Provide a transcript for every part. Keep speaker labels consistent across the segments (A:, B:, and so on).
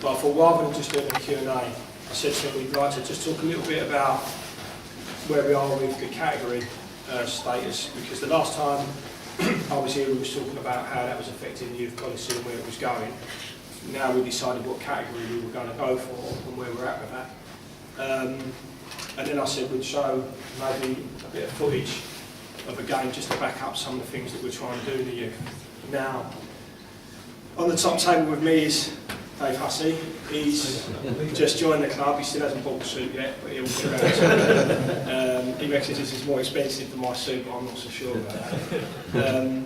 A: But I thought rather than just doing a Q&A, I said to him we'd like to just talk a little bit about where we are with the category status, because the last time I was here we was talking about how that was affecting the youth policy and where it was going. Now we decided what category we were going to go for and where we're at with that. And then I said we'd show maybe a bit of footage of a game just to back up some of the things that we're trying to do in the youth. Now, on the top table with me is Dave Hussey. He's just joined the club. He still hasn't bought the suit yet, but he'll get around to it. He reckons this is more expensive than my suit, but I'm not so sure about that.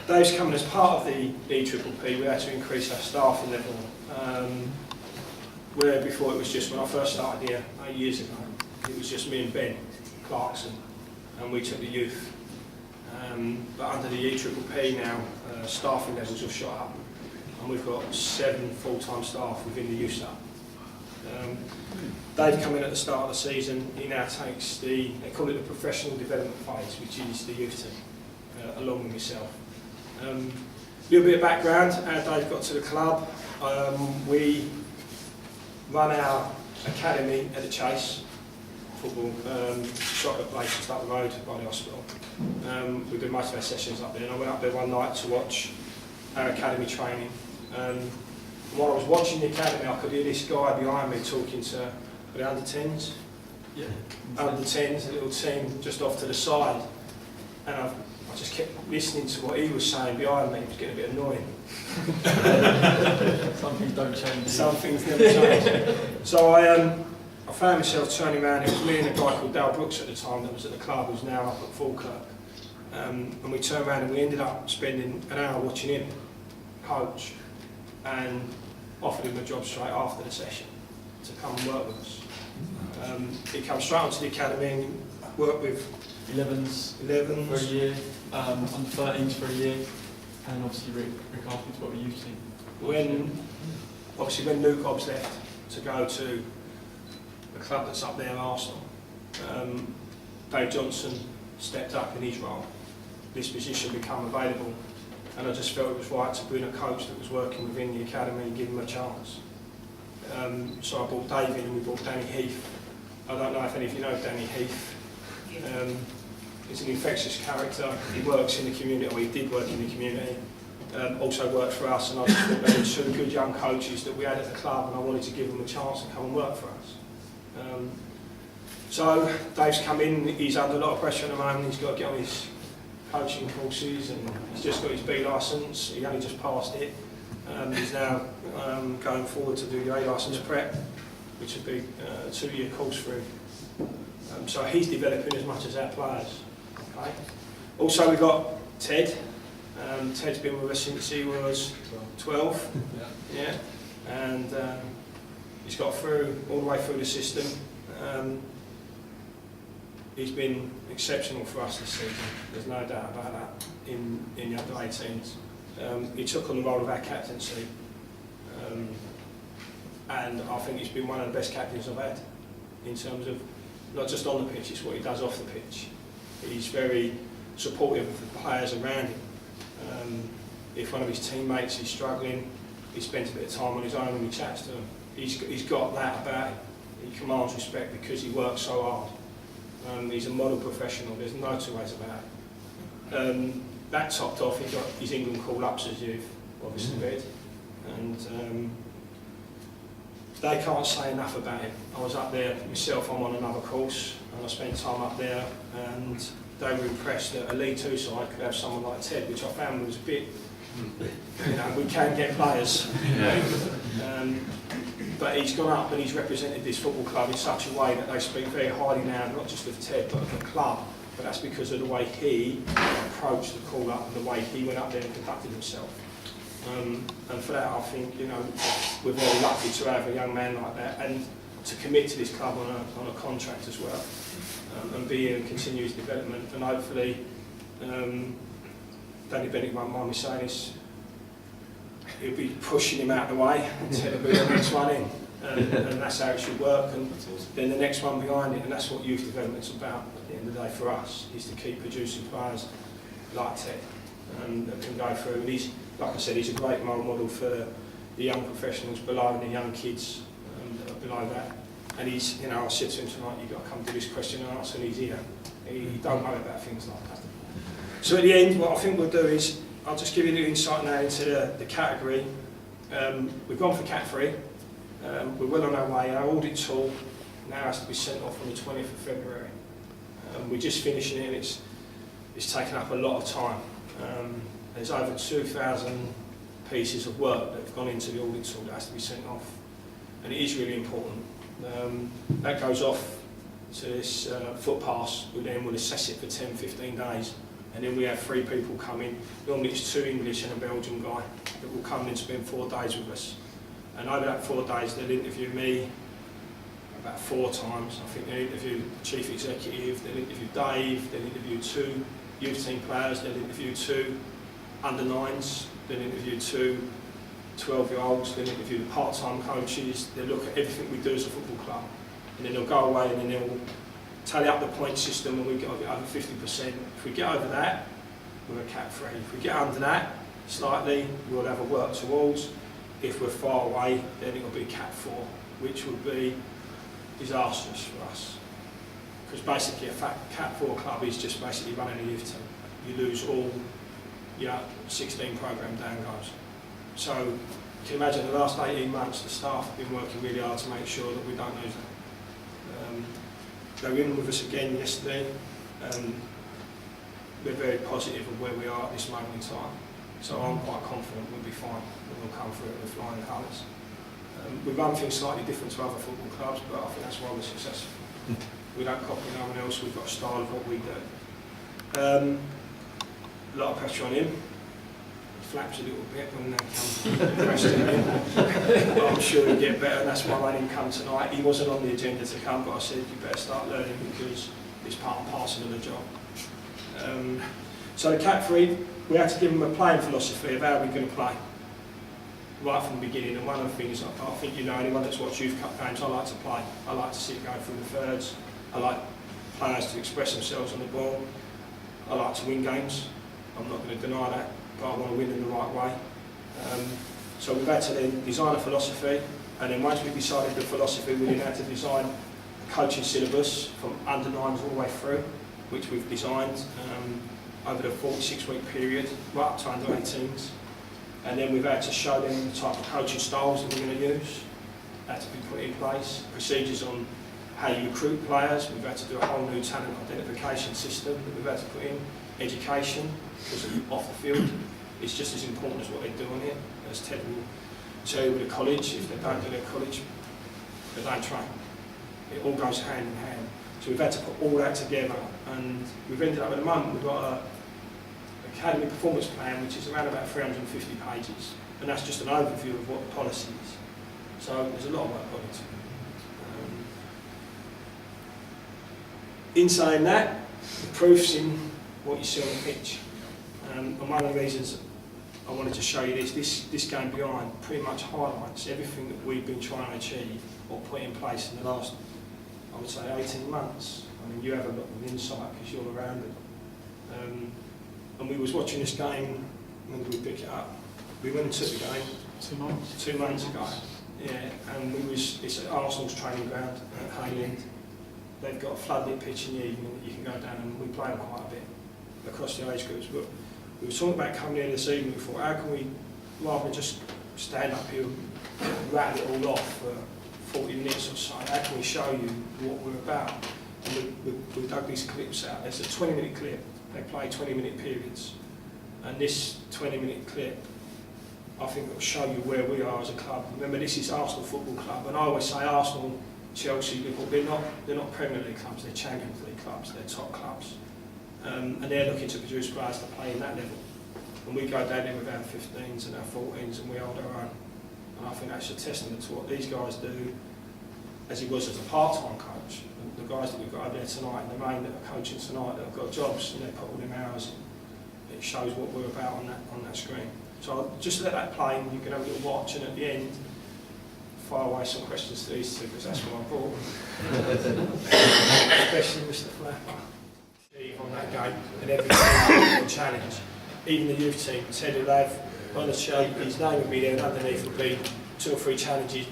A: Dave's coming as part of the EPPP. We had to increase our staffing level. Where before it was just, when I first started here 8 years ago, it was just me and Ben Clarkson, and we took the youth. But under the EPPP now, staffing levels have shot up, and we've got 7 full-time staff within the youth sub. Dave come in at the start of the season. He now takes they call it the professional development phase, which is the youth team, along with myself. A little bit of background, how Dave got to the club. We run our academy at the Chase football, soccer place just up the road by the hospital. We do most of our sessions up there, and I went up there one night to watch our academy training. And while I was watching the academy, I could hear this guy behind me talking to the under-10s. Yeah. Under-10s, a little team just off to the side. And I just kept listening to what he was saying behind me. It was getting a bit annoying.
B: Some things don't change.
A: Some things never change. So I found myself turning around. It was me and a guy called Dale Brooks at the time that was at the club, who's now up at Falkirk. And we turned around and we ended up spending an hour watching him coach, and offered him a job straight after the session to come and work with us. He came straight onto the academy and worked with
B: 11s for a year, under 13s for a year, and obviously Rick afterwards got a youth team.
A: When Luke Hobbs left to go to the club that's up there, Arsenal, Dave Johnson stepped up in his role. This position became available, and I just felt it was right to bring a coach that was working within the academy and give him a chance. So I brought Dave in, and we brought Danny Heath. I don't know if any of you know Danny Heath. He's an infectious character. He works in the community, or he did work in the community. Also worked for us, and I just thought they were 2 good young coaches that we had at the club, and I wanted to give them a chance to come and work for us. So Dave's come in. He's under a lot of pressure at the moment. He's got to get on his coaching courses, and he's just got his B licence. He only just passed it. He's now going forward to do the A licence prep, which would be a 2-year course for him. So he's developing as much as our players. Okay. Also, we've got Ted. Ted's been with us since he was 12. Yeah. And he's got through all the way through the system. He's been exceptional for us this season. There's no doubt about that. In the under 18s, he took on the role of our captaincy, and I think he's been one of the best captains I've had in terms of not just on the pitch, it's what he does off the pitch. He's very supportive of the players around him. If one of his teammates is struggling, he spends a bit of time on his own and he chats to them. He's got that about him. He commands respect because he works so hard. He's a model professional, there's no 2 ways about it. That topped off, he got his England call-ups as you've obviously read. And they can't say enough about him. I was up there myself, I'm on another course, and I spent time up there, and they were impressed that a League 2 side could have someone like Ted, which I found was a bit, we can get players. But he's gone up and he's represented this football club in such a way that they speak very highly now, not just of Ted, but of the club. But that's because of the way he approached the call-up and the way he went up there and conducted himself. And for that, I think, we're very lucky to have a young man like that, and to commit to this club on a contract as well, and be here and continue his development. And hopefully, Danny Bennett won't mind me saying this, he'll be pushing him out of the way until he'll be the next one in. And that's how it should work, and then the next one behind it, and that's what youth development's about at the end of the day for us, is to keep producing players like Ted that can go through. And he's, like I said, he's a great role model for the young professionals below and the young kids that are below that. And he's, I said to him tonight, you've got to come do this question and answer, and he's here. He don't know about things like that. So at the end, what I think we'll do is, I'll just give you the insight now into the category. We've gone for Cat 3. We're well on our way. Our audit tool now has to be sent off on the 20th of February. We're just finishing it, and it's taken up a lot of time. There's over 2,000 pieces of work that have gone into the audit tool that has to be sent off, and it is really important. That goes off to this foot pass, who then will assess it for 10-15 days, and then we have 3 people come in. Normally it's 2 English and a Belgian guy that will come in and spend 4 days with us, and over that 4 days they'll interview me about 4 times. I think they'll interview the chief executive, they'll interview Dave, they'll interview 2 youth team players, they'll interview 2 under-9s, they'll interview 2 12-year-olds, they'll interview the part-time coaches, they'll look at everything we do as a football club, and then they'll go away and then they'll tally up the point system, and we get over 50%. If we get over that, we're a Cat 3. If we get under that slightly, we'll have a work towards. If we're far away, then it'll be Cat 4, which would be disastrous for us. Because basically a Cat 4 club is just basically running a youth team. You lose all 16 programme down goes. So you can imagine the last 18 months the staff have been working really hard to make sure that we don't lose that. They were in with us again yesterday. We're very positive of where we are at this moment in time. So I'm quite confident we'll be fine and we'll come through it with flying colours. We run things slightly different to other football clubs, but I think that's why we're successful. We don't copy no one else, we've got a style of what we do. A lot of pressure on him. He flaps a little bit when they come to question him. But I'm sure he'll get better, and that's why I didn't come tonight. He wasn't on the agenda to come, but I said you better start learning because it's part and parcel of the job. So the Cat 3, we had to give them a playing philosophy of how we're going to play. Right from the beginning, and one of the things I think anyone that's watched Youth Cup games, I like to play. I like to see it go through the thirds. I like players to express themselves on the ball. I like to win games. I'm not going to deny that, but I want to win in the right way. So we've had to then design a philosophy, and then once we decided the philosophy, we then had to design a coaching syllabus from under-9s all the way through, which we've designed over the 46-week period, right up to under-18s. And then we've had to show them the type of coaching styles that we're going to use, had to be put in place, procedures on how you recruit players. We've had to do a whole new talent identification system that we've had to put in, education, because off the field it's just as important as what they do on it. As Ted will tell you with a college, if they don't do their college, they don't train. It all goes hand in hand. So we've had to put all that together, and we've ended up at the moment, we've got a academy performance plan which is around about 350 pages, and that's just an overview of what the policy is. So there's a lot of work on it. In saying that, the proof's in what you see on the pitch. And one of the reasons I wanted to show you this game behind pretty much highlights everything that we've been trying to achieve or put in place in the last, I would say, 18 months. I mean, you have a lot of insight because you're around it. And we was watching this game, when did we pick it up? We went and took the game
B: 2 months.
A: 2 months ago. Yeah, and it's at Arsenal's training ground at Hayland. They've got a floodlit pitch in the evening that you can go down, and we play them quite a bit across the age groups. But we were talking about coming in this evening before, how can we, rather than just stand up here and rattle it all off for 40 minutes or so, how can we show you what we're about? And we dug these clips out. There's a 20-minute clip. They play 20-minute periods. And this 20-minute clip, I think will show you where we are as a club. Remember, this is Arsenal Football Club, and I always say Arsenal, Chelsea, Liverpool, they're not Premier League clubs, they're Champions League clubs, they're top clubs. And they're looking to produce players to play in that level. And we go down there with our 15s and our 14s, and we hold our own. And I think that's a testament to what these guys do, as he was as a part-time coach. The guys that we've got over there tonight, and the main that are coaching tonight, that have got jobs, and they put all them hours in. It shows what we're about on that screen. So I'll just let that play, and you can have a little watch, and at the end, fire away some questions to these two, because that's what I brought. Especially Mr. Flapper. On that game, and every challenge. even the youth team, Ted will have on the sheet, his name will be there, and underneath will be 2 or 3 challenges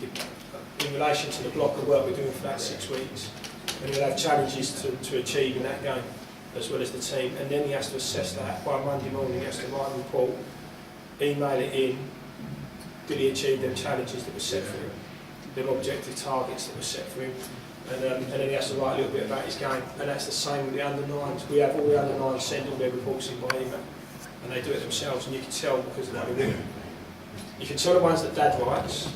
A: in relation to the block of work we're doing for that 6 weeks. And he'll have challenges to achieve in that game, as well as the team. And then he has to assess that by Monday morning. He has to write a report, email it in. Did he achieve them challenges that were set for him, them objective targets that were set for him? And then he has to write a little bit about his game. And that's the same with the under-9s. We have all the under-9s send all their reports in by email. And they do it themselves, and you can tell because of what they do. You can tell the ones that Dad writes.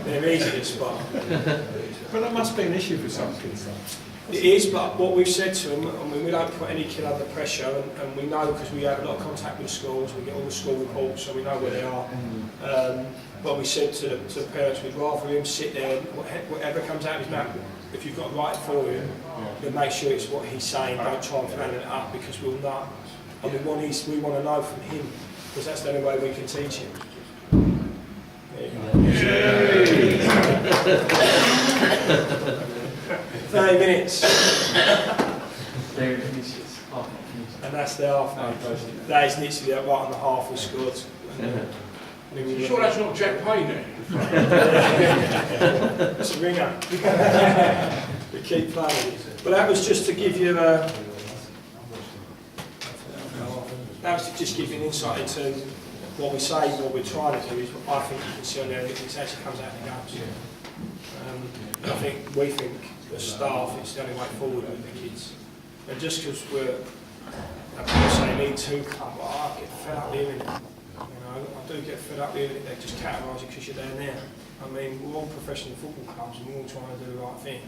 A: They're easy to spot.
C: But that must be an issue for some kids, though.
A: It is, but what we've said to them, I mean, we don't put any kid under pressure, and we know because we have a lot of contact with schools, we get all the school reports, so we know where they are. But we said to the parents, we'd rather him sit there, and whatever comes out of his mouth, if you've got to write it for him, then make sure it's what he's saying, don't try and plan it up, because we'll know. And we want to know from him, because that's the only way we can teach him. 30 minutes. And that's the half. That is literally right on the half we scored.
D: You sure that's not Jack Payne then?
A: It's a ringer. We keep playing. But that was just to give you that was to just give you an insight into what we say, what we're trying to do is what I think you can see on there, it actually comes out in the games. And I think we think the staff it's the only way forward with the kids. And just because we're, people say need to come, I get fed up hearing it. I do get fed up hearing it, they just categorise you because you're down there. I mean, we're all professional football clubs and we're all trying to do the right thing.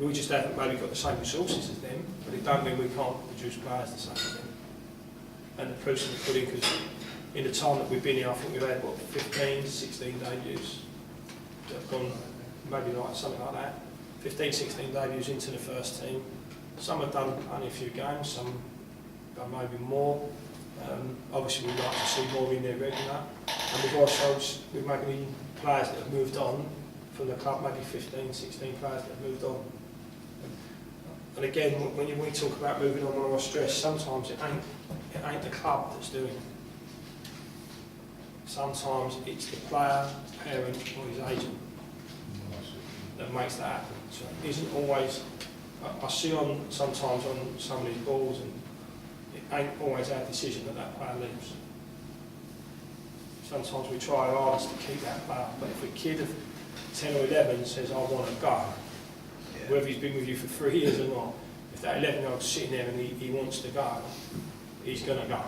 A: We just haven't maybe got the same resources as them, but it don't mean we can't produce players the same as them. And the proof's in the pudding, because in the time that we've been here, I think we've had, 15, 16 debuts that have gone, maybe like something like that. 15, 16 debuts into the first team. Some have done only a few games, some done maybe more. Obviously we'd like to see more in there regular. And we've also, we've maybe players that have moved on from the club, maybe 15, 16 players that have moved on. And again, when we talk about moving on or stress, sometimes it ain't the club that's doing it. Sometimes it's the player, parent or his agent that makes that happen. So it isn't always, I see sometimes on some of these balls, and it ain't always our decision that player leaves. Sometimes we try our hardest to keep that player, but if a kid of 10 or 11 says, I want to go, whether he's been with you for 3 years or not, if that 11-year-old's sitting there and he wants to go, he's going to go.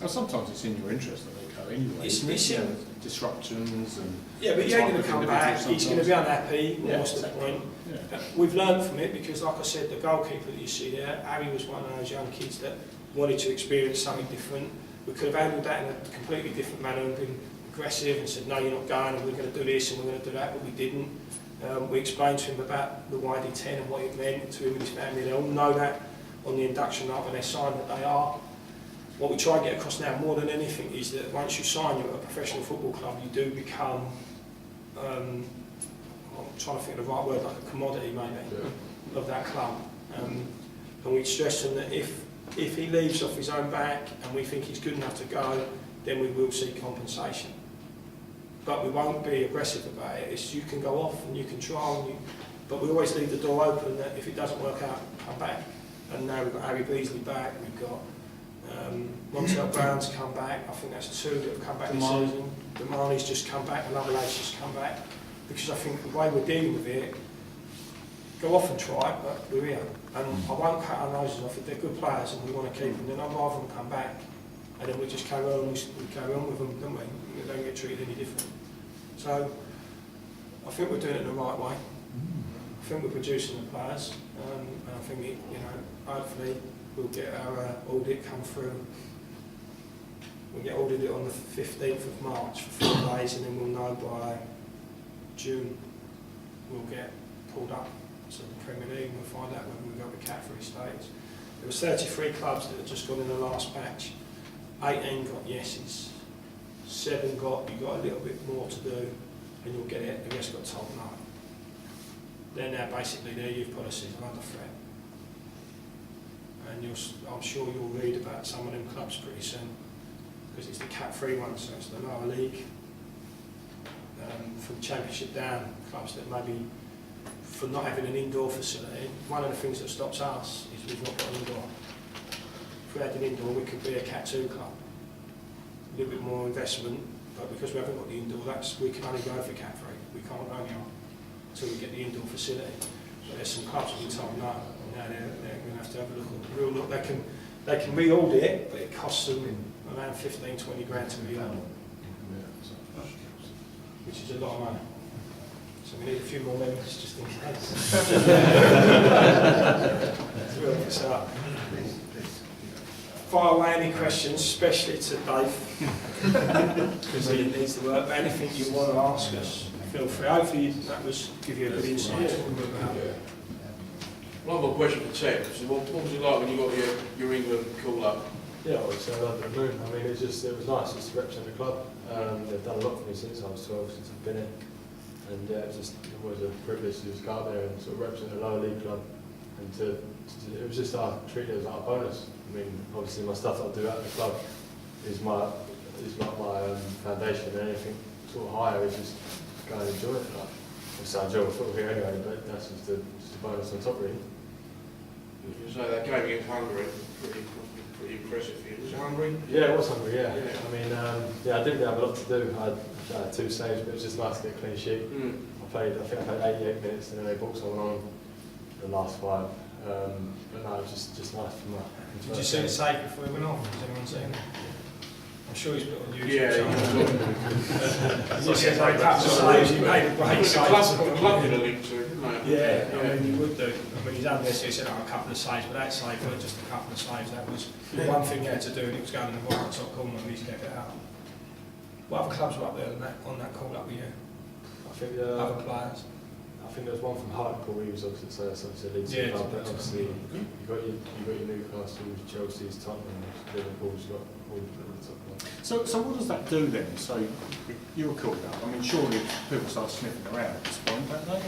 C: And sometimes it's in your interest that they go anyway.
A: It's
C: disruptions and...
A: Yeah, but he ain't going to come back, he's going to be unhappy, what's the point?
C: Yeah.
A: We've learned from it because, like I said, the goalkeeper that you see there, Harry was one of those young kids that wanted to experience something different. We could have handled that in a completely different manner and been aggressive and said, no, you're not going, and we're going to do this and we're going to do that, but we didn't. We explained to him about the YD10 and what it meant to him and his family. They all know that on the induction night when they sign that they are. What we try and get across now more than anything is that once you sign, you're at a professional football club, you do become, I'm trying to think of the right word, like a commodity maybe, of that club. And we stress to him that if he leaves off his own back and we think he's good enough to go, then we will seek compensation. But we won't be aggressive about it. It's you can go off and you can try, but we always leave the door open that if it doesn't work out, come back. And now we've got Harry Beasley back, we've got Montel Brown's come back, I think that's 2 that have come back this season. Damani's just come back, another lady's just come back. Because I think the way we're dealing with it, go off and try it, but we're here. And I won't cut our noses off. If they're good players and we want to keep them, then I'd rather them come back. And then we just carry on, we carry on with them, don't we? We don't get treated any different. So, I think we're doing it the right way. I think we're producing the players. And I think, hopefully we'll get our audit come through. We'll get audited on the 15th of March for 4 days, and then we'll know by June we'll get pulled up to the Premier League and we'll find out whether we've got the Cat 3 status. There was 33 clubs that had just gone in the last batch. 18 got yeses. 7 got, you've got a little bit more to do and you'll get it. The rest got told no. They're now basically their youth policies are under threat. and I'm sure you'll read about some of them clubs pretty soon, because it's the Cat 3 one, so it's the lower league. From Championship down, clubs that maybe, for not having an indoor facility, one of the things that stops us is we've not got an indoor. If we had an indoor, we could be a Cat 2 club. A little bit more investment, but because we haven't got the indoor, we can only go for Cat 3. We can't go on until we get the indoor facility. But there's some clubs that we told no, and now they're going to have to have a real look. They can re-audit it, but it costs them around 15-20 grand to re-audit, which is a lot of money. So we need a few more members just in case. To help us out. Fire away any questions, especially to Dave, because he needs to work. But anything you want to ask us, feel free. Hopefully that was give you a good insight to what we're about.
D: One more question for Ted. So what was it like when you got your England call-up?
E: Yeah, I would say over the moon. I mean, it was nice just to represent the club. They've done a lot for me since I was 12, since I've been here. And it was a privilege to just go out there and sort of represent a lower league club. And it was just treated as like a bonus. I mean, obviously my stuff that I do at the club is not my foundation, and anything sort of higher is just go and enjoy it. Like, obviously I enjoy football here anyway, but that's just a bonus on top really.
D: You say that game against Hungary, pretty impressive for you. Was it Hungary?
E: Yeah, it was Hungary, yeah. I mean, I didn't really have a lot to do. I had 2 saves, but it was just nice to get a clean sheet. I think I played 88 minutes, and then they brought someone on the last 5. But no, it was just nice for my...
A: Did you see the save before he went off? Has anyone seen it? I'm sure he's put on YouTube.
D: Yeah,
A: he said like a couple of saves, he made a great save.
D: The club did a link to it, didn't they?
A: Yeah, I mean, you would do. I mean, he's had this, he said a couple of saves, but that save weren't just a couple of saves. That was one thing he had to do, and it was going in the right top corner, and he's kept it out. What other clubs were up there on that call-up with you?
E: I think
A: Other players?
E: I think there was one from Hartlepool. He was obviously a league club, but obviously you got your Newcastle, Chelsea's, Tottenham, Liverpool's got all the top ones.
C: So what does that do then? So you're called up. I mean, surely people start sniffing around at this point, don't they?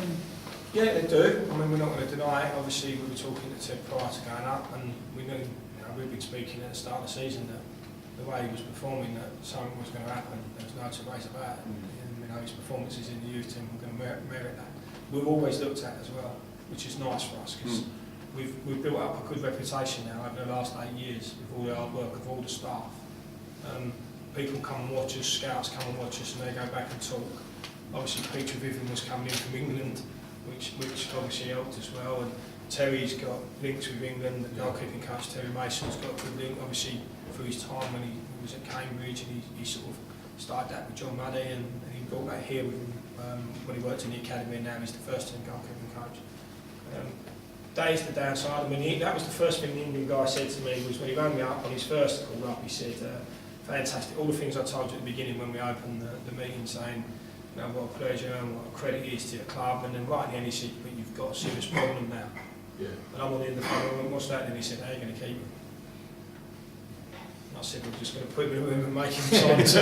A: Yeah, they do. I mean, we're not going to deny it. Obviously, we were talking to Ted prior to going up, and we knew, we'd been speaking at the start of the season that the way he was performing, that something was going to happen. There was no two ways about it. And, his performances in the youth team were going to merit that. We've always looked at as well, which is nice for us, because we've built up a good reputation now over the last 8 years with all the hard work of all the staff. People come and watch us, scouts come and watch us, and they go back and talk. Obviously, Peter Vivian was coming in from England, which obviously helped as well. And Terry's got links with England. The goalkeeping coach Terry Mason's got a good link, obviously through his time when he was at Cambridge, and he sort of started that with John Muddy, and he brought that here with him when he worked in the academy, and now he's the first team goalkeeping coach. That is the downside. I mean, that was the first thing the Indian guy said to me, was when he rang me up on his first call up, he said, fantastic, all the things I told you at the beginning when we opened the meeting, saying, what a pleasure and what a credit it is to your club, and then right at the end he said, but you've got a serious problem now. Yeah. And I'm on the end of the phone, and what's that? And he said, how are you going to keep him? And I said, we're just going to put him in a room and make him sign it.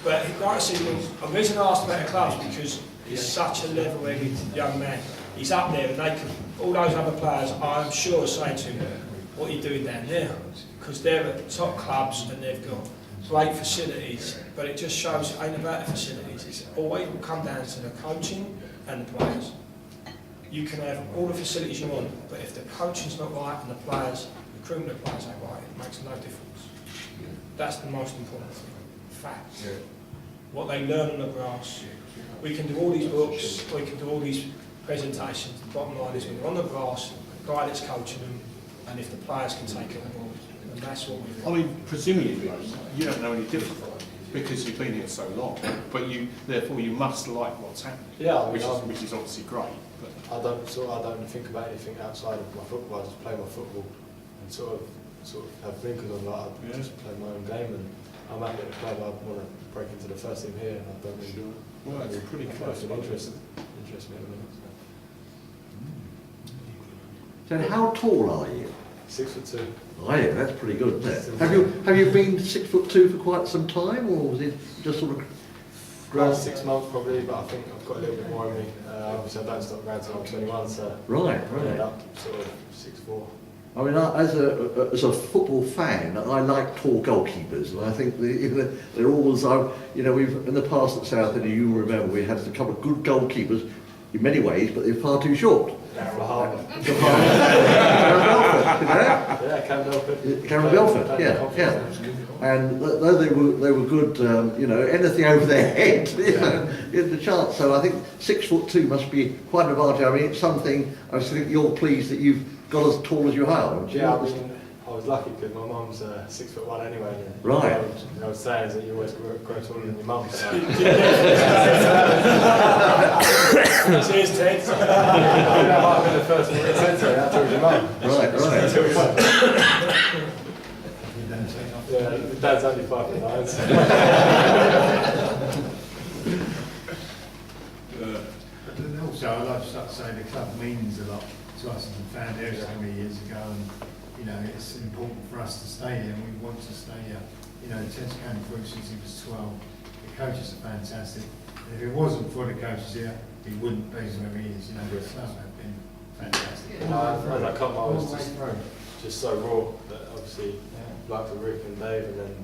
A: But like I said, the reason I asked about the clubs, because he's such a level-headed young man. He's up there, and all those other players, I'm sure, are saying to him, what are you doing down there? Because they're at top clubs and they've got great facilities, but it just shows it ain't about the facilities. It's always will come down to the coaching and the players. You can have all the facilities you want, but if the coaching's not right and the players, recruiting the players ain't right, it makes no difference. That's the most important thing. Fact. Yeah. What they learn on the grass. We can do all these books, we can do all these presentations. The bottom line is when they're on the grass, the guy that's coaching them, and if the players can take it on board. And that's what we do.
C: I mean, presumably, you don't know any different because you've been here so long, but therefore you must like what's happening.
E: Yeah, I mean,
C: which is obviously great. But
E: I don't think about anything outside of my football. I just play my football and sort of have blinkers on. Like I just play my own game, and I'm happy at the club. I want to break into the first team here, and I don't really do it.
C: Well, it's pretty close.
E: Interest me at the minute.
F: So how tall are you?
E: 6'2".
F: Oh yeah, that's pretty good, isn't it? Have you been 6'2" for quite some time, or was it just sort of
E: Around 6 months probably, but I think I've got a little bit more in me. Obviously I don't stop around until I'm 21, so
F: Right,
E: I
F: right.
E: ended up sort of 6'4".
F: I mean, as a football fan, I like tall goalkeepers, and I think they're always, we've in the past at Southend, you remember, we had a couple of good goalkeepers in many ways, but they're far too short.
E: Cameron Belford.
F: Cameron Belford, yeah. And though they were good, anything over their head, in the chance. So I think 6'2" must be quite an advantage. I mean, it's something. I think you're pleased that you've got as tall as you are.
E: Yeah, I mean, I was lucky because my mum's 6'1" anyway.
F: Right.
E: I was saying is that you always grow taller than your mum. So.
A: Cheers, Ted.
E: That might have been the first thing that said to me. I told your mum.
F: Right.
E: Yeah, Dad's only 5'9". So.
G: And also, I'd like to say the club means a lot to us as a fan there so many years ago, and it's important for us to stay here, and we want to stay here. Ted's came through since he was 12. The coaches are fantastic. And if it wasn't for the coaches here, he wouldn't be where he is. The staff have been fantastic.
E: As I come, I was just so raw that obviously, like for Rick and Dave, and then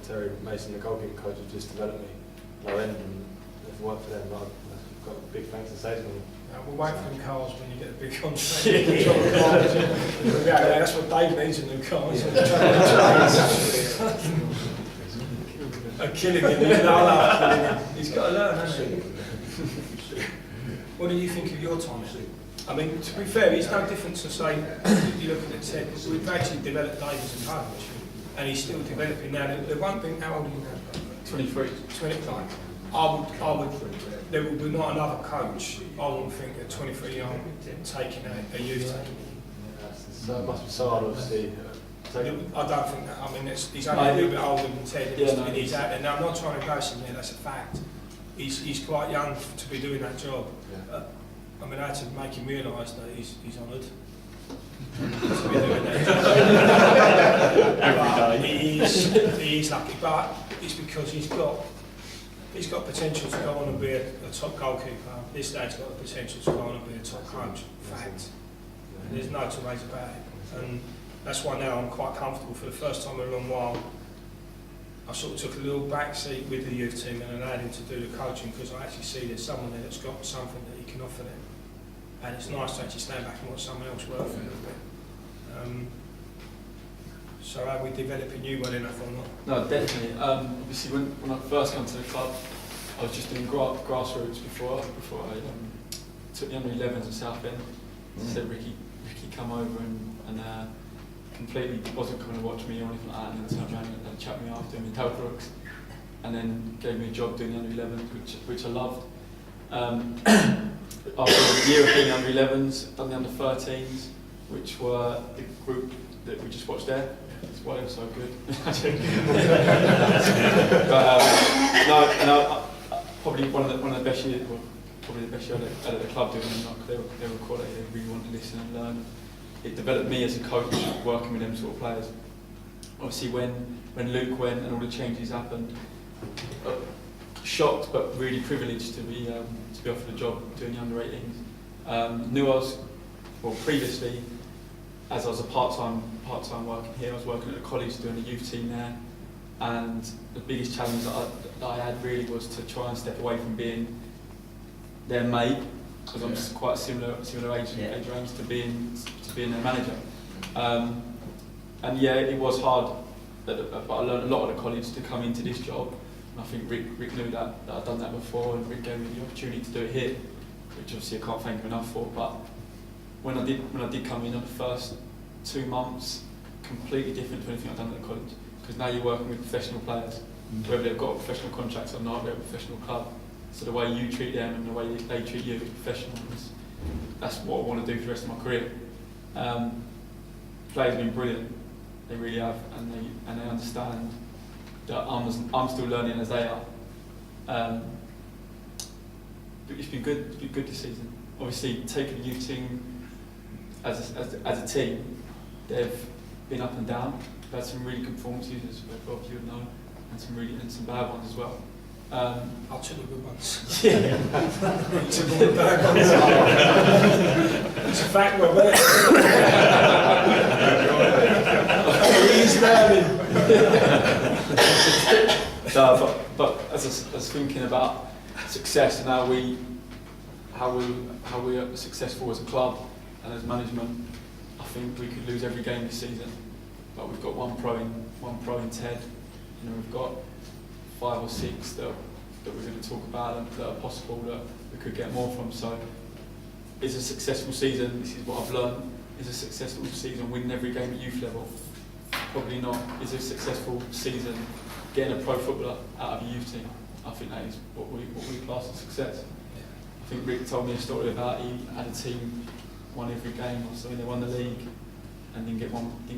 E: Terry Mason, the goalkeeping coach, have just developed me. And I ended, and if it weren't for them, I've got big thanks to say to them.
A: We'll wait for them cars when you get a big contract. Yeah, that's what Dave needs, a new car. A killing him. He's got to learn, hasn't he? What do you think of your time? I mean, to be fair, it's no different to say, you look at Ted, we've actually developed Dave as a coach, and he's still developing now. There won't be, how old are you now?
B: 23.
A: 25. There will be not another coach, I wouldn't think, at 23-year-old taking a youth team.
E: So it must be so hard, obviously.
A: I don't think that, he's only a little bit older than Ted, and he's out there. Now, I'm not trying to embarrass him here, that's a fact. He's quite young to be doing that job. I had to make him realise that he's honoured to be doing that. He is lucky, but it's because he's got potential to go on and be a top goalkeeper. This lad's got the potential to go on and be a top coach. Fact. There's no two ways about it. And that's why now I'm quite comfortable. For the first time in a long while, I sort of took a little back seat with the youth team and allowed him to do the coaching, because I actually see there's someone there that's got something that he can offer them. And it's nice to actually stand back and watch someone else work for a little bit. So are we developing you well enough or not?
B: No, definitely. Obviously, when I first came to the club, I was just doing grassroots before I took the under-11s at Southend. Said Ricky come over and completely wasn't coming to watch me or anything like that, and then turned around and chat me after him in Telbrooks, and then gave me a job doing the under-11s, which I loved. After a year of doing the under-11s, done the under-13s, which were the group that we just watched there. That's why it was so good. But probably one of the best years, well, probably the best year at the club doing them. They were quality. They really wanted to listen and learn. It developed me as a coach, working with them sort of players. Obviously, when Luke went and all the changes happened, shocked but really privileged to be offered a job doing the under-18s. Knew I was, well, previously, as I was a part-time working here, I was working at a college doing a youth team there, and the biggest challenge that I had really was to try and step away from being their mate, because I'm quite similar age range to being their manager. And yeah, it was hard, but I learned a lot at the college to come into this job. And I think Rick knew that I'd done that before, and Rick gave me the opportunity to do it here, which obviously I can't thank him enough for. But when I did come in, the first 2 months, completely different to anything I've done at the college, because now you're working with professional players, whether they've got a professional contract or not, they're a professional club. So the way you treat them and the way they treat you as professionals, that's what I want to do for the rest of my career. Players have been brilliant, they really have, and they understand that I'm still learning as they are. But it's been good this season. Obviously, taking the youth team as a team, they've been up and down. They've had some really good performances, as both of you would know, and some bad ones as well.
A: I'll tell you good ones.
B: Yeah.
A: Took all the bad ones. It's a fact, we're better. He's learning.
B: No, but as I was thinking about success and how we are successful as a club and as management, I think we could lose every game this season. But we've got one pro in Ted. You know, we've got 5 or 6 that we're going to talk about and that are possible that we could get more from. So, is a successful season, this is what I've learned, is a successful season winning every game at youth level? Probably not. Is a successful season getting a pro footballer out of a youth team? I think that is what we class as success. I think Rick told me a story about he had a team, won every game or something, they won the league and didn't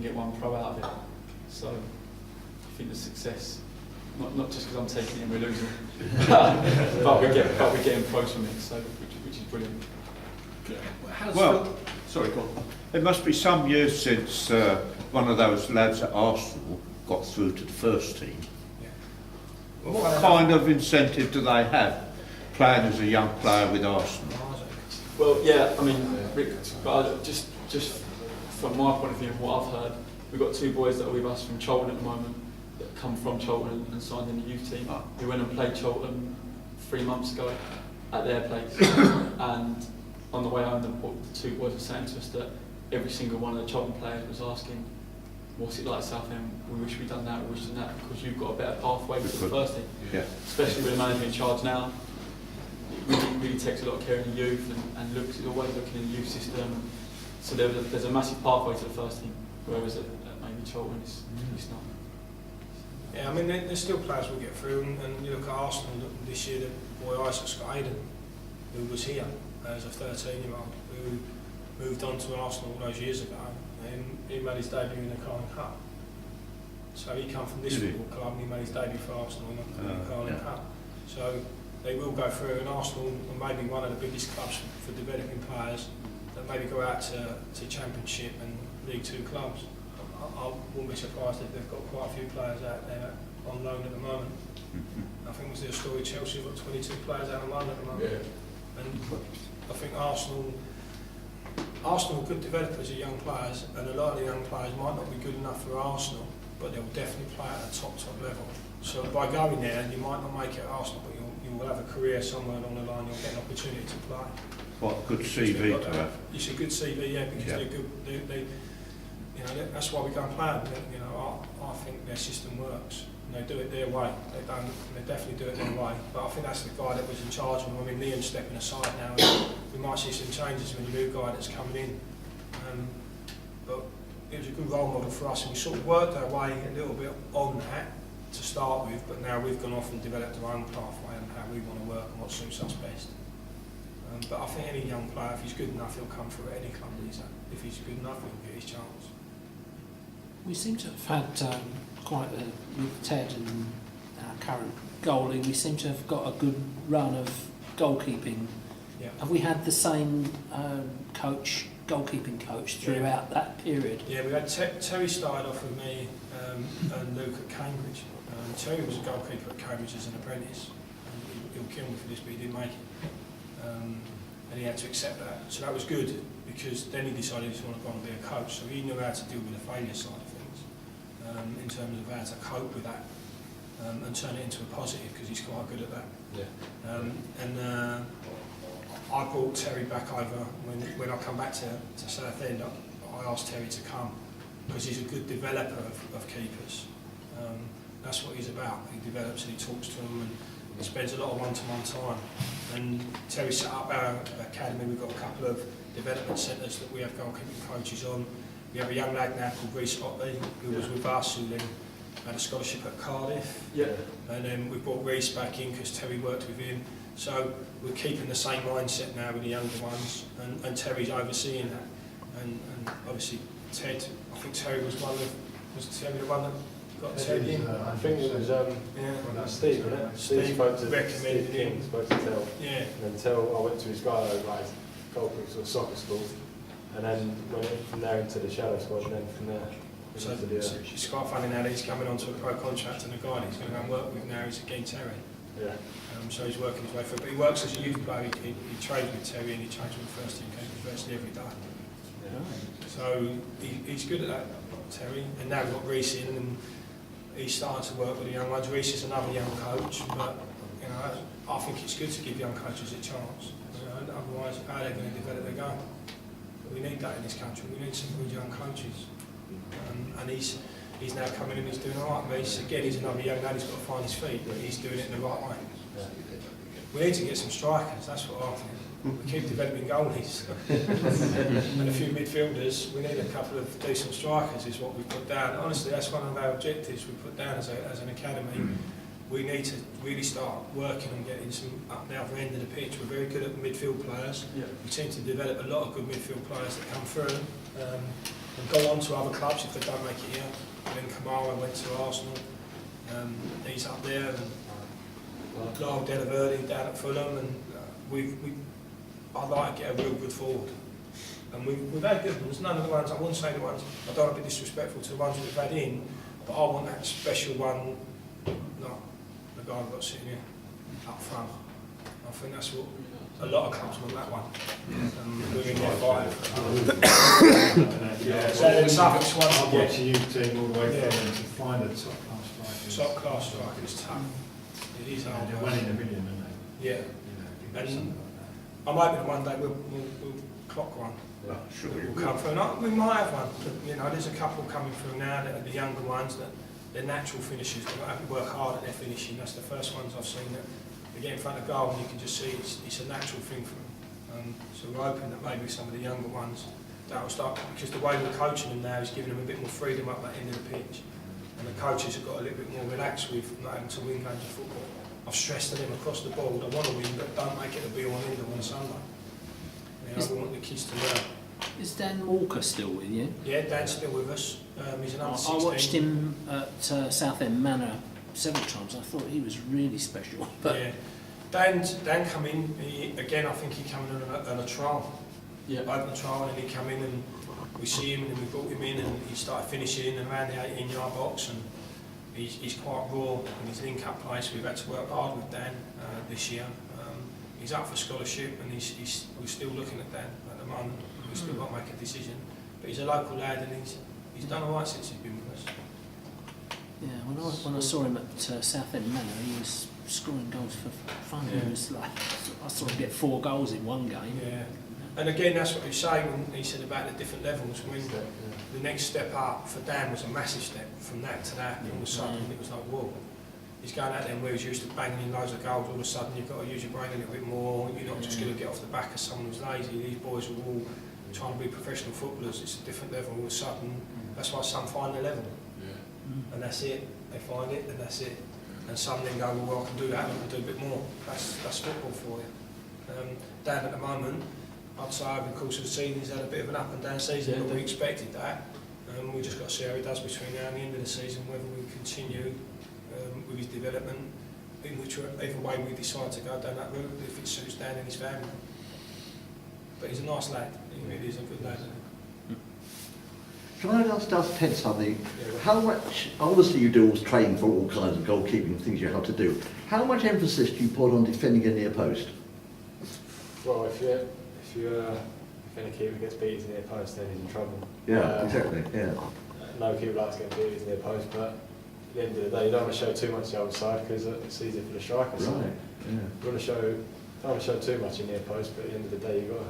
B: get one pro out of it. So I think the success, not just because I'm taking it and we're losing, but we're getting pros from it, so which is brilliant.
H: Well, sorry, go on. It must be some years since one of those lads at Arsenal got through to the first team. What kind of incentive do they have playing as a young player with Arsenal?
B: Well, yeah, I mean, Rick, but just from my point of view and what I've heard, we've got 2 boys that are with us from Cholton at the moment that come from Cholton and signed in the youth team. We went and played Cholton 3 months ago at their place, and on the way home, the 2 boys were saying to us that every single one of the Cholton players was asking, what's it like Southend? We wish we'd done that, we wish we'd done that, because you've got a better pathway to the first team.
H: Yeah.
B: Especially with the manager in charge now. It really takes a lot of care in the youth and looks always looking in the youth system. So there's a massive pathway to the first team, whereas at maybe Cholton it's not.
A: Yeah, I mean, there's still players we'll get through, and you look at Arsenal this year, the boy Isaac Scott Hayden, who was here as a 13-year-old, who moved on to Arsenal all those years ago, and he made his debut in the Carling Cup. So he come from this football club and he made his debut for Arsenal in the Carling Cup. So they will go through, and Arsenal are maybe one of the biggest clubs for developing players that maybe go out to Championship and League 2 clubs. I wouldn't be surprised if they've got quite a few players out there on loan at the moment. I think was there a story Chelsea have got 22 players out on loan at the moment.
E: Yeah.
A: And I think Arsenal are good developers of young players, and a lot of the young players might not be good enough for Arsenal, but they'll definitely play at a top level. So by going there, you might not make it at Arsenal, but you will have a career somewhere along the line. You'll get an opportunity to play.
H: What a good CV to have.
A: It's a good CV, yeah, because they're good. They you know, that's why we go and play them. You know, I think their system works. And they do it their way. They definitely do it their way. But I think that's the guy that was in charge of them. I mean, Liam's stepping aside now. And we might see some changes when the new guy that's coming in. But it was a good role model for us, and we sort of worked our way a little bit on that to start with. But now we've gone off and developed our own pathway and how we want to work and what suits us best. But I think any young player, if he's good enough, he'll come through at any club he's at. If he's good enough, he'll get his chance.
I: We seem to have had quite a, with Ted and our current goalie, we seem to have got a good run of goalkeeping.
A: Yeah.
I: Have we had the same goalkeeping coach throughout that period?
A: Yeah, we had Terry started off with me and Luke at Cambridge. Terry was a goalkeeper at Cambridge as an apprentice. He'll kill me for this, but he didn't make it. And he had to accept that. So that was good, because then he decided he just wanted to go and be a coach. So he knew how to deal with the failure side of things, in terms of how to cope with that and turn it into a positive, because he's quite good at that.
E: Yeah.
A: I brought Terry back over when I come back to Southend. I asked Terry to come because he's a good developer of keepers. That's what he's about. He develops and he talks to them, and he spends a lot of one-to-one time. And Terry set up our academy. We've got a couple of development centres that we have goalkeeping coaches on. We have a young lad now called Reece Otley, who was with us, who then had a scholarship at Cardiff.
B: Yeah.
A: And then we brought Reece back in because Terry worked with him. So we're keeping the same mindset now with the younger ones, and Terry's overseeing that. And obviously Ted, I think Terry was Terry the one that got Ted in?
E: I think it was Steve, wasn't it?
A: Steve
E: spoke to
A: recommended
E: Steve King,
A: him.
E: spoke to Tel.
A: Yeah.
E: And then Tel, I went to his guy, like goalkeeper sort of soccer school, and then went from there into the shadow squad, and then from there
A: So
E: into the.
A: it's quite funny now that he's coming onto a pro contract, and the guy that he's going to go and work with now is again Terry.
E: Yeah.
A: So he's working his way through. But he works as a youth player. He trains with Terry and he trains with the first team campus virtually every day. So he's good at that, Terry. And now we've got Reece in, and he's starting to work with the young ones. Reece is another young coach, but you know, I think it's good to give young coaches a chance. You know, otherwise, how are they going to develop their game? But we need that in this country. We need some good young coaches. And he's now coming in. He's doing all right. He's another young lad. He's got to find his feet, but he's doing it in the right way. We need to get some strikers. That's what I think. We keep developing goalies and a few midfielders. We need a couple of decent strikers is what we put down. Honestly, that's one of our objectives we put down as an academy. We need to really start working on getting some up the other end of the pitch. We're very good at midfield players.
B: Yeah.
A: We seem to develop a lot of good midfield players that come through and go on to other clubs if they don't make it here. And then Kamara went to Arsenal. He's up there, and Lyle Delaverde down at Fulham, and I'd like to get a real good forward. And we've had good ones. None of the ones, I wouldn't say the ones, I don't want to be disrespectful to the ones we've had in, but I want that special one, like the guy we've got sitting here, up front. I think that's what a lot of clubs want, that one. We're in there 5.
G: Yeah,
A: So then Suffolk's one
G: I've
A: to
G: watched
A: get.
G: a youth team all the way
A: Yeah.
G: through, and to find a top-class striker.
A: Top class striker is tough. It is hard.
G: They're 1 in a million, aren't they?
A: Yeah.
G: You know, if you
A: And
G: get something like that.
A: I'm hoping that one day we'll clock one.
H: Sure.
A: Will come through. And we might have one. You know, there's a couple coming through now that are the younger ones that they're natural finishers. They don't have to work hard at their finishing. That's the first ones I've seen that they get in front of goal and you can just see it's a natural thing for them. So we're hoping that maybe some of the younger ones that will start, because the way we're coaching them now is giving them a bit more freedom up that end of the pitch. And the coaches have got a little bit more relaxed with not having to win games of football. I've stressed to them across the board, I want to win, but don't make it a be-all and end-all on Sunday. You know, we want the kids to learn.
I: Is Dan Walker still with you?
A: Yeah, Dan's still with us. He's an under 16.
I: I watched him at Southend Manor several times. I thought he was really special. But
A: Yeah. Dan come in, again, I think he came in on a trial.
B: Yeah.
A: Open trial, and he come in and we see him and then we brought him in and he started finishing and around the 18-yard box, and he's quite raw in his link-up play, so we've had to work hard with Dan this year. He's up for scholarship and we're still looking at Dan at the moment. We've still got to make a decision. But he's a local lad and he's done all right since he's been with us.
I: yeah, when I saw him at Southend Manor, he was scoring goals for fun.
A: Yeah.
I: It was like, I saw him get 4 goals in one game.
A: Yeah. And again, that's what he was saying when he said about the different levels. When the next step up for Dan was a massive step from that to that. All of a sudden, it was like, whoa. He's going out there where he's used to banging in loads of goals. All of a sudden, you've got to use your brain a little bit more. You're not just going to get off the back of someone who's lazy. These boys are all trying to be professional footballers. It's a different level. All of a sudden, that's why some find their level. And that's it. They find it, and that's it. And some then go, well, I can do that, and I can do a bit more. That's football for you. Dan, at the moment, I'd say over the course of the season, he's had a bit of an up and down season, but we expected that. We just got to see how he does between now and the end of the season, whether we continue with his development, in either way we decide to go down that route, if it suits Dan and his family. But he's a nice lad, he really is a good lad.
F: Can I ask Ted something? How much, obviously you do all training for all kinds of goalkeeping things you have to do. How much emphasis do you put on defending a near post?
E: Well, if any keeper gets beat his near post, then he's in trouble.
F: Yeah, exactly, yeah.
E: No keeper likes getting beat his near post, but at the end of the day, you don't want to show too much the other side because it's easy for the striker. So
F: Right, yeah.
E: you don't want to show too much in near post, but at the end of the day, you've got to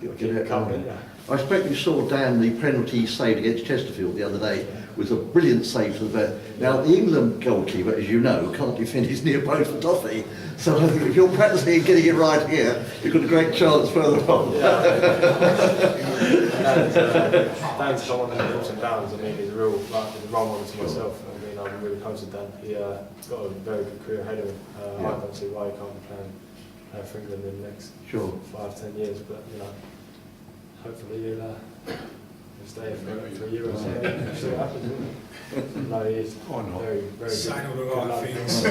F: Get
E: keep
F: it
E: it covered.
F: right.
E: Yeah.
F: I expect you saw Dan the penalty he saved against Chesterfield the other day was a brilliant save for the bet. Now the England goalkeeper, as you know, can't defend his near post for toffee. So I think if you're practicing and getting it right here, you've got a great chance further on.
E: Dan's someone that ups and downs. I mean, he's a real role model to myself. I mean, I'm really close to Dan. He's got a very good career ahead of him. I don't see why he can't be playing for England in the next 5-10 years. But you know, hopefully he'll stay for a year or so. See what happens. No, he's very, very
A: Saying all the
E: good
A: right
E: lad.
A: things. I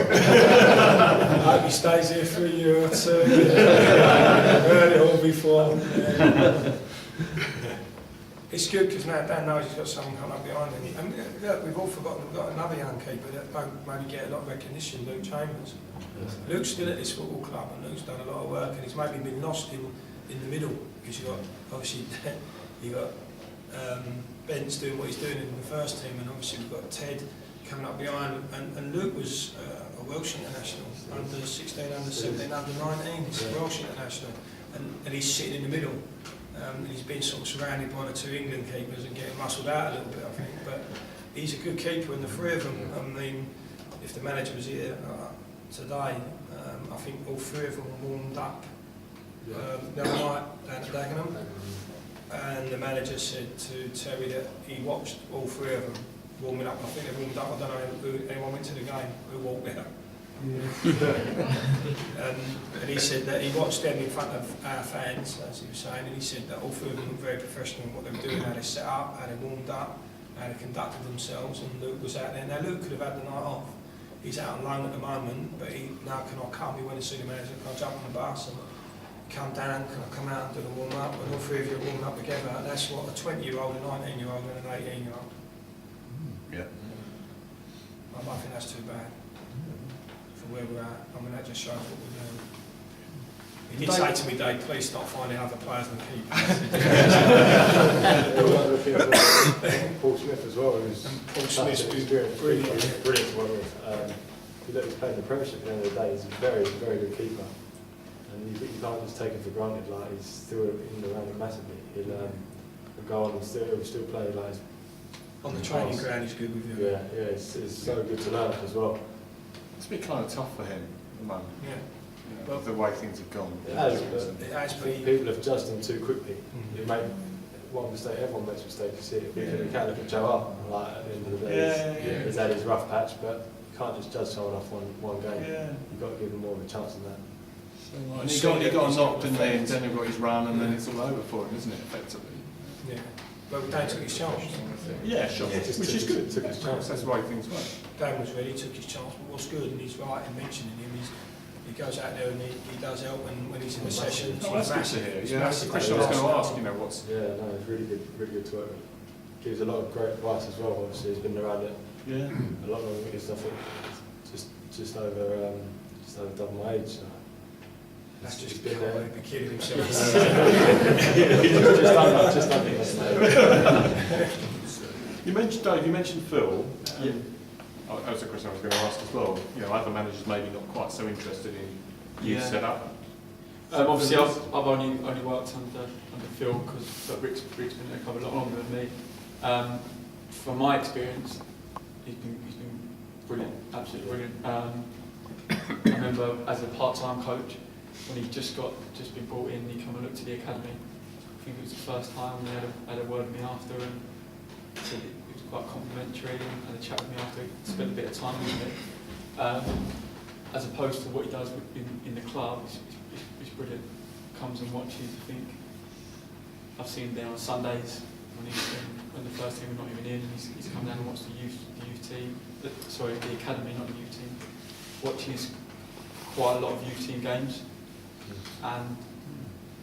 A: hope he stays here for a year or two. Heard it all before. It's good because now Dan knows he's got someone coming up behind him. And look, we've all forgotten we've got another young keeper that won't maybe get a lot of recognition, Luke Chambers. Luke's still at this football club and Luke's done a lot of work and he's maybe been lost in the middle because you've got, obviously, you've got Ben's doing what he's doing in the first team and obviously we've got Ted coming up behind and Luke was a Welsh international, under 16, under 17, under 19, he's a Welsh international and he's sitting in the middle. And he's been sort of surrounded by the two England keepers and getting muscled out a little bit, I think. But he's a good keeper, and the three of them, I mean, if the manager was here today, I think all three of them warmed up the other night down at Dagenham. And the manager said to Terry that he watched all three of them warming up. I think they warmed up, I don't know who anyone went to the game, who walked out. And he said that he watched them in front of our fans, as he was saying, and he said that all three of them were very professional in what they were doing, how they set up, how they warmed up, how they conducted themselves, and Luke was out there. Now Luke could have had the night off. He's out on loan at the moment, but he now can I come? He went and see the manager, can I jump on the bus and come down, can I come out and do the warm up? And all three of you are warming up together, and that's what a 20-year-old, a 19-year-old and an 18-year-old.
H: Yeah.
A: I don't think that's too bad. Where we're at, I mean that just shows what we're doing. He did say to me, Dave, please stop finding other players than keepers.
E: Paul Smith as well, who's
A: Paul Smith's
E: brilliant
A: brilliant.
E: to work with. He's playing the Premiership at the end of the day, he's a very, very good keeper. And you can't just take him for granted, like he's still in the running massively. He'll go on and still play like
A: on the training ground he's good with you.
E: Yeah, it's so good to learn as well.
C: It's been kind of tough for him at the moment.
A: Yeah.
C: You know, the way things have gone.
E: It has,
A: but
E: people have judged him too quickly. You make one mistake, everyone makes mistakes, you see it. You can't look at Joe up, like, at the end of the day, he's had his rough patch, but you can't just judge someone off one game. You've got to give them more of a chance than that.
C: And he got knocked and then he got his run and then it's all over for him, isn't it, effectively?
A: Yeah. But Dan took his chance.
C: Yeah, sure. Which is good.
E: Took his chance.
C: That's the way things work.
A: Dan was ready, took his chance, but what's good, and he's right in mentioning him, he goes out there and he does help when he's in the sessions.
C: Oh, that's good to hear. Yeah, that's the question I was going to ask, you know, what's...
E: Yeah, no, it's really good to work with. Gives a lot of great advice as well, obviously, he's been around it a lot longer than I think, just over double my age. So.
A: That's just been there. He'd be kidding himself.
E: just done it.
C: You mentioned Dave. You mentioned Phil.
B: Yeah.
C: That was a question I was going to ask as well. You know, other managers maybe not quite so interested in youth setup.
B: Obviously, I've only worked under Phil because Rick's been there a couple of lot longer than me. From my experience, he's been brilliant, absolutely brilliant. I remember as a part-time coach, when he'd just been brought in, he come and looked at the academy. I think it was the first time, and he had a word with me after, and said it was quite complimentary, and had a chat with me after, spent a bit of time with me. As opposed to what he does in the club, it's brilliant. Comes and watches. I think I've seen him there on Sundays when the first team were not even in. He's come down and watched the youth team. The academy, not the youth team. Watches quite a lot of youth team games. And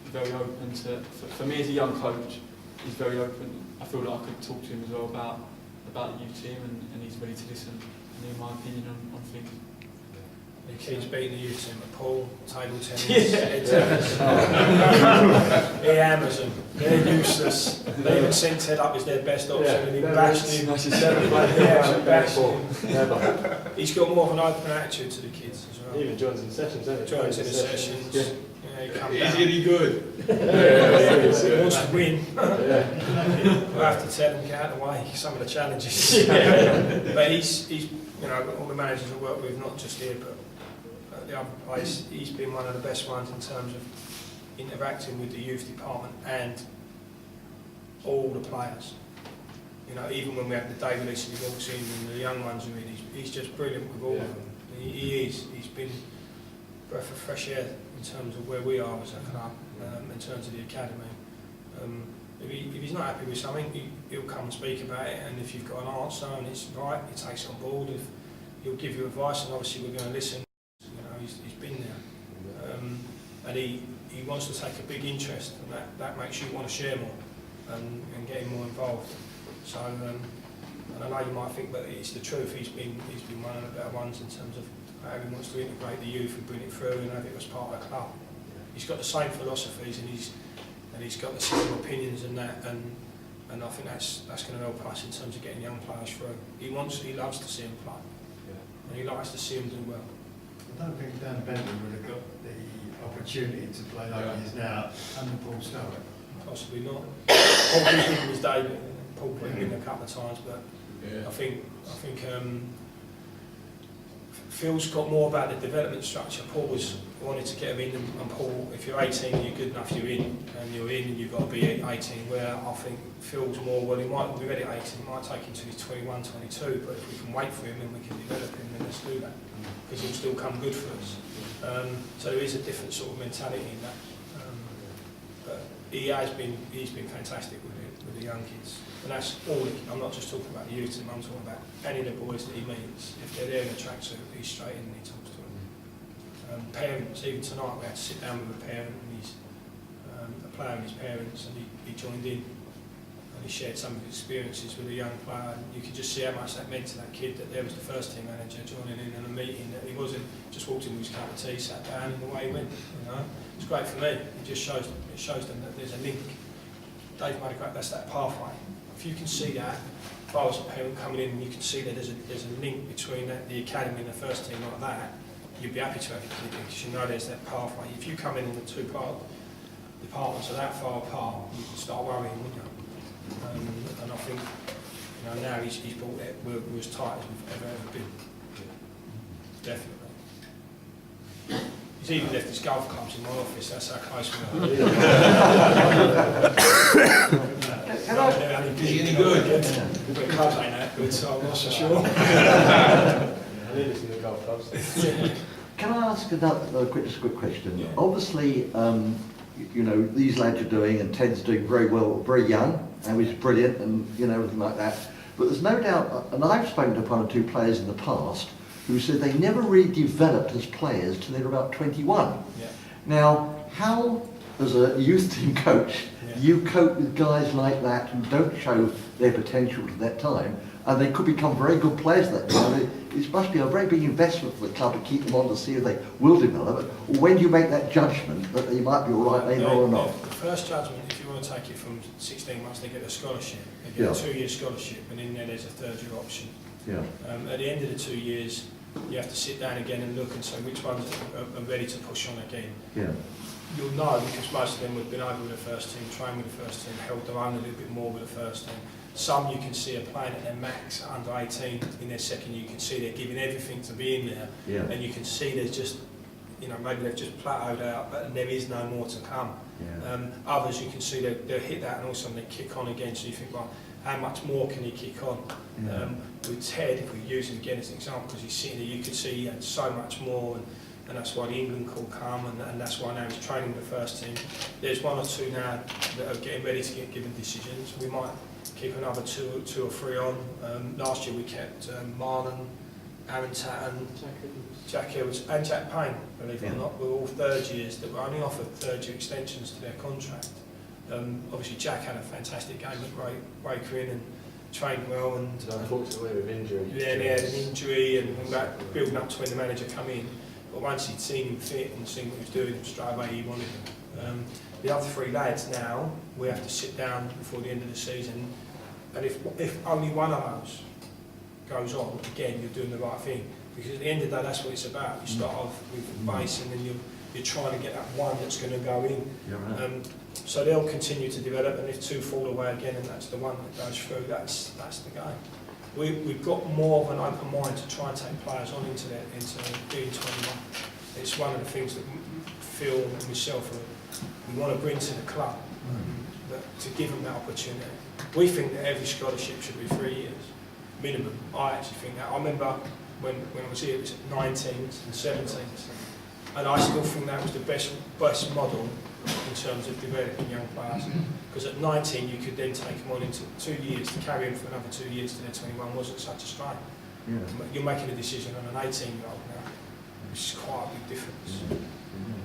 B: very open to, for me as a young coach, he's very open. I feel like I could talk to him as well about the youth team, and he's ready to listen and hear my opinion on things.
A: He keeps beating the youth team at pool, table tennis,
B: Yeah.
A: tennis. He hammers them. They're useless. They even sent Ted up as their best option and he bashed him. He's got more of an open attitude to the kids as well.
E: He even joins in sessions, doesn't he?
A: Joins in the sessions.
E: Yeah.
A: He comes
D: Is
A: down.
D: he any good?
A: He wants to win. We'll have to tell him get out of the way, some of the challenges. But he's you know, all the managers I work with, not just here, but at the other place, he's been one of the best ones in terms of interacting with the youth department and all the players. You know, even when we have the day release and he walks in and the young ones are in, he's just brilliant with all of them. He is. He's been a breath of fresh air in terms of where we are as a club, in terms of the academy. If he's not happy with something, he'll come and speak about it, and if you've got an answer and it's right, he takes it on board. He'll give you advice, and obviously we're going to listen. You know, he's been there, and he wants to take a big interest, and that makes you want to share more. and get him more involved. So, and I know you might think, but it's the truth. He's been one of the better ones in terms of how he wants to integrate the youth and bring it through and have it as part of the club. He's got the same philosophies and he's got the same opinions and that, and I think that's going to help us in terms of getting young players through. He loves to see them play, and he likes to see them do well.
G: I don't think Dan Bentley would have got the opportunity to play like he is now under Paul Stowett.
A: Possibly not. Paul did give him his debut. Paul put him in a couple of times, but I think Phil's got more about the development structure. Paul wanted to get him in, and Paul, if you're 18 and you're good enough, you're in, and you've got to be 18. Where I think Phil's more, well, he might be ready at 18, he might take him to his 21, 22, but if we can wait for him and we can develop him, then let's do that, because he'll still come good for us. So there is a different sort of mentality in that. But he's been fantastic with the young kids. And that's all, I'm not just talking about the youth team, I'm talking about any of the boys that he meets. If they're there in a tracksuit, he's straight in and he talks to them. Parents, even tonight we had to sit down with a parent and a player and his parents, and he joined in and he shared some of his experiences with a young player, and you could just see how much that meant to that kid, that there was the first team manager joining in a meeting, that he wasn't just walked in with his cup of tea, sat down, and away he went. It's great for me. It just shows them that there's a link. Dave made a great, that's that pathway. If you can see that, if I was a parent coming in and you can see that there's a link between the academy and the first team like that, you'd be happy to have a kid in, because you know there's that pathway. If you come in and the two departments are that far apart, you can start worrying, wouldn't you? And I think now he's brought it, we're as tight as we've ever been. Definitely. He's even left his golf clubs in my office, that's how close we are. Is he any good? The clubs ain't that good, so I'm not so sure.
E: I need to see the golf clubs.
F: Can I ask another quick question?
A: Yeah.
F: Obviously, these lads are doing, and Ted's doing very well, very young, and he's brilliant, and everything like that. But there's no doubt, and I've spoken to one or two players in the past who said they never really developed as players till they were about 21.
A: Yeah.
F: Now, how, as a youth team coach, you cope with guys like that who don't show their potential to that time, and they could become very good players at that time? It must be a very big investment for the club to keep them on to see if they will develop. Or when do you make that judgment that they might be all right later on or not?
A: The first judgment, if you want to take it from 16 months, they get a scholarship. They get a 2-year scholarship, and in there's a third-year option.
F: Yeah.
A: At the end of the 2 years, you have to sit down again and look and say which ones are ready to push on again.
F: Yeah.
A: You'll know, because most of them have been over with the first team, trained with the first team, held their own a little bit more with the first team. Some you can see are playing at their max at under 18 in their second year. You can see they're giving everything to be in there.
F: Yeah.
A: And you can see there's just, maybe they've just plateaued out, but there is no more to come.
F: Yeah.
A: Others you can see they'll hit that and all of a sudden they kick on again, so you think, well, how much more can he kick on?
F: Yeah.
A: With Ted, if we use him again as an example, because he's sitting there, you could see he had so much more, and that's why the England call come, and that's why now he's training with the first team. There's one or two now that are getting ready to get given decisions. We might keep another two or three on. Last year we kept Marlon, Aaron Tatton, Jack Edwards and Jack Payne, believe it or not. We're all third years that were only offered third-year extensions to their contract. Obviously Jack had a fantastic game at Great Corinne and trained well, and
E: unfortunately with injury.
A: Yeah, they had an injury and that building up to when the manager come in. But once he'd seen him fit and seen what he was doing, straight away he wanted him. The other three lads now, we have to sit down before the end of the season, and if only one of those goes on, again, you're doing the right thing. Because at the end of the day, that's what it's about. You start off with the base, and then you're trying to get that one that's going to go in.
F: Right.
A: So they'll continue to develop, and if two fall away again, and that's the one that goes through, that's the game. We've got more of an open mind to try and take players on into being 21. It's one of the things that Phil and myself we want to bring to the club, to give them that opportunity. We think that every scholarship should be 3 years, minimum. I actually think that. I remember when I was here, it was at 19s and 17s, and I still think that was the best model in terms of developing young players. Because at 19 you could then take them on into 2 years, to carry them for another 2 years to their 21 wasn't such a strain.
F: Yeah.
A: You're making a decision on an 18-year-old now, which is quite a big difference.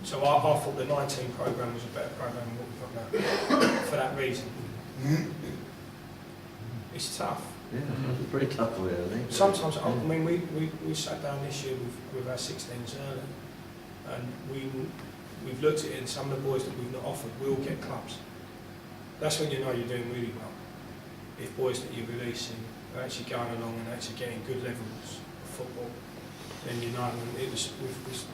A: So I thought the 19 programme was a better programme than what we've got now, for that reason. It's tough.
F: Yeah, it's pretty tough for you, I think.
A: Sometimes, I mean, we sat down this year with our 16s early, and we've looked at it, and some of the boys that we've not offered will get clubs. That's when you know you're doing really well. If boys that you're releasing are actually going along and actually getting good levels of football, then you know. And it's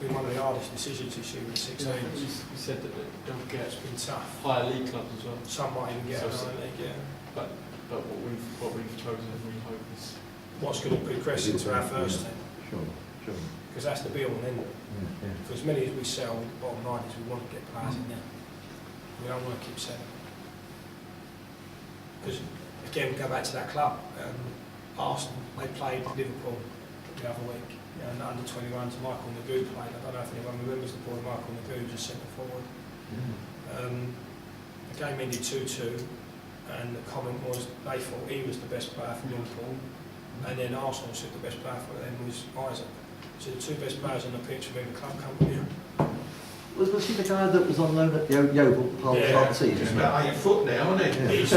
A: been one of the hardest decisions this year with 16s.
B: We said that they don't get
A: It's been tough.
B: higher league clubs as well.
A: Some might even get
B: So-
A: a higher league, yeah.
B: But what we've chosen, we hope is
A: What's going to progress into our first team?
F: Sure, sure.
A: Because that's the be all and end all.
F: Yeah, yeah.
A: For as many as we sell, the bottom line is we want to get players in there. We don't want to keep selling. Because, again, we go back to that club. Arsenal, they played Liverpool the other week. And under 21s, Michael Nagu played. I don't know if anyone remembers the boy Michael Nagu, just centre forward. The game ended 2-2, and the comment was they thought he was the best player for Liverpool, and then Arsenal said the best player for them was Isaac. So the two best players on the pitch were in the club company.
F: Was he the guy that was on loan at Yeovil last season?
D: He's about 8 foot now, isn't he?
A: He's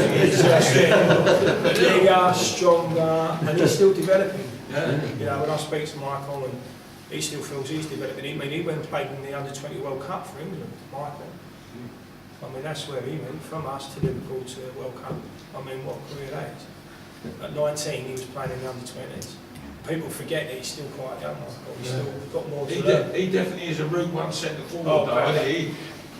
A: bigger, stronger, and he's still developing. You know, when I speak to Michael, and he still feels he's developing. I mean, he went and played in the Under-20 World Cup for England, Michael. I mean, that's where he went, from us to Liverpool to the World Cup. I mean, what a career that is. At 19, he was playing in the Under-20s. People forget that he's still quite young, Michael. He's still got more to learn.
D: He definitely is a Route 1 centre forward, though, isn't he?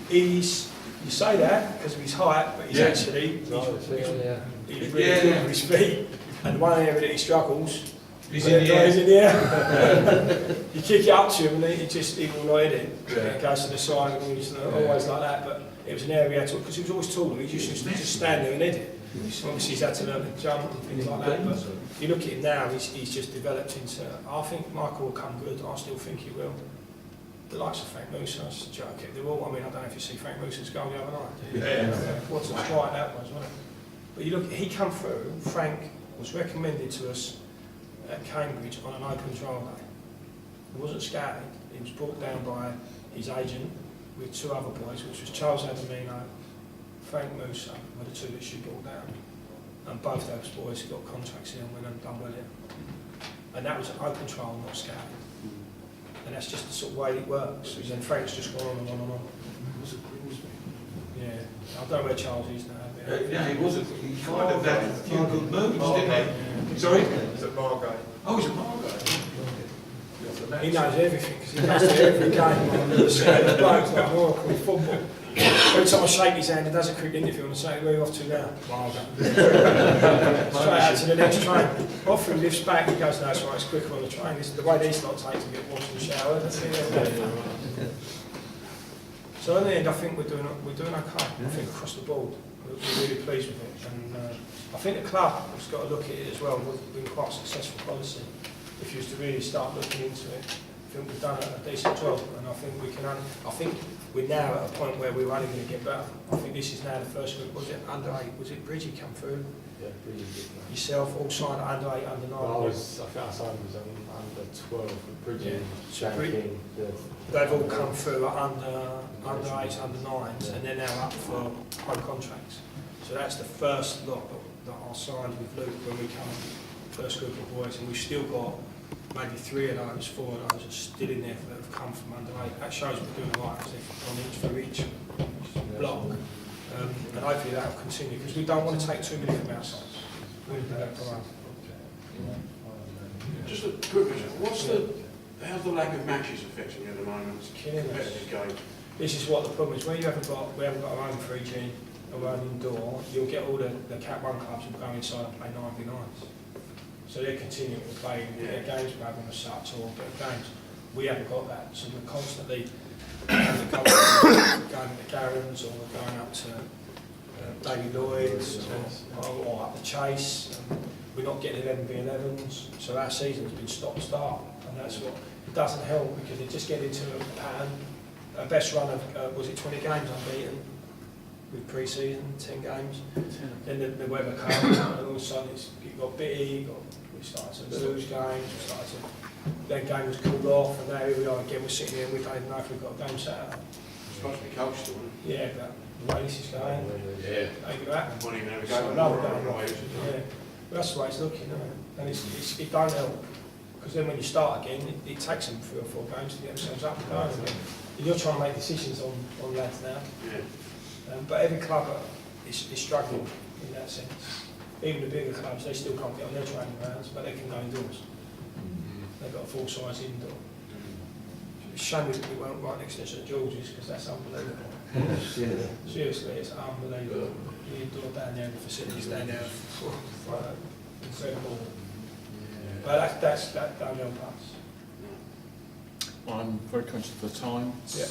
A: He's, you say that because of his height, but he's actually, he's really good with his feet. And the one area that he struggles,
D: He's in the
A: air. You kick it up to him and he will not hit it. It goes to the side and he's always like that. But it was an area because he was always taller. He used to just stand there and hit it. Obviously he's had to learn to jump and things like that. But you look at him now, he's just developed into. I think Michael will come good. I still think he will. The likes of Frank Musa, that's a joke. They're all. I mean, I don't know if you see Frank Musa's goal the other night. What a strike that was, wasn't it? But you look, he come through. Frank was recommended to us at Cambridge on an open trial day. He wasn't scouted. He was brought down by his agent with two other boys, which was Charles Adamino, Frank Musa, were the two that she brought down. And both those boys got contracts in and went and done well here. And that was an open trial, not scouted. And that's just the sort of way it works. And then Frank's just gone on and on and on. Yeah, I don't know where Charles is now.
D: Yeah, he wasn't. He kind of had a few good moves, didn't he? Sorry?
E: It's at Margate.
D: Oh, he's a Margot.
A: He knows everything because he goes to every game. He's the bloke's like Oracle with football. Every time I shake his hand, he does a quick interview and I say, where are you off to now? Straight out to the next train. Often he lifts back, he goes, no, it's right, it's quicker on the train. This is the way these lot take to get washed and showered. So in the end, I think we're doing okay. I think across the board, we're really pleased with it. And I think the club has got to look at it as well. We've been quite a successful policy. If you was to really start looking into it, I think we've done a decent job, and I think we can. I think we're now at a point where we're only going to get better. I think this is now the first group. Was it under 8? Was it Bridgie come through?
E: Yeah, Bridgie did.
A: Yourself all signed under 8, under 9.
E: Well, I think I signed was under 12 with Bridgie,
A: So
E: King.
A: they've all come through at under 8s, under 9s, and they're now up for pro contracts. So that's the first lot that I signed with Luke when we come, first group of boys, and we've still got maybe 3 of those, 4 of those are still in there that have come from under 8. That shows we're doing right, because they've gone each for each block. And hopefully that will continue, because we don't want to take too many from outside. We'll do that for us.
D: Just a quick question. How's the lack of matches affecting you at the moment?
A: It's killing us.
D: Competitive game.
A: This is what the problem is. When we haven't got our own 3G, our own indoor, you'll get all the Cat 1 clubs will go inside and play 9v9s. So they're continuing to play their games we're having as such, or better games. We haven't got that, so we're constantly going to Garens, or we're going up to Davy Lloyd's, or up the Chase. We're not getting 11v11s, so our season's been stop-start, and that's what it doesn't help, because they just get into a pattern. Our best run of, was it 20 games unbeaten with pre-season, 10 games. Then the weather comes, and all of a sudden it got bitty, we started to lose games, then game was cooled off, and now here we are again, we're sitting here and we don't even know if we've got a game set up.
D: It's supposed to be coached, isn't it?
A: Yeah, but the way this is going.
D: Yeah.
A: Maybe that.
D: Won't even have a
A: So
D: go.
A: another going right. Yeah. But that's the way it's looking, isn't it? And it don't help. Because then when you start again, it takes them 3 or 4 games to get themselves up and going. And you're trying to make decisions on lads now.
D: Yeah.
A: But every club is struggling in that sense. Even the bigger clubs, they still can't get on their training grounds, but they can go indoors. They've got a full-size indoor. It's a shame we weren't right next to St George's, because that's unbelievable.
F: Yeah.
A: Seriously, it's unbelievable. The indoor down there, the facilities down there, incredible. But that don't help us.
C: I'm very conscious of the time.
A: Yeah.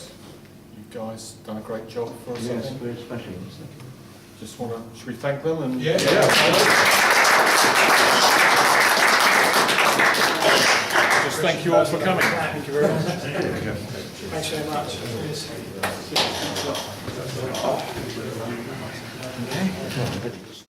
C: You guys done a great job for us. I
F: Yes,
C: think.
F: we're smashing.
C: Just want to, should we thank them? And
A: Yeah.
C: just thank you all for coming.
A: Thank you very much. Thanks very much.
F: Okay.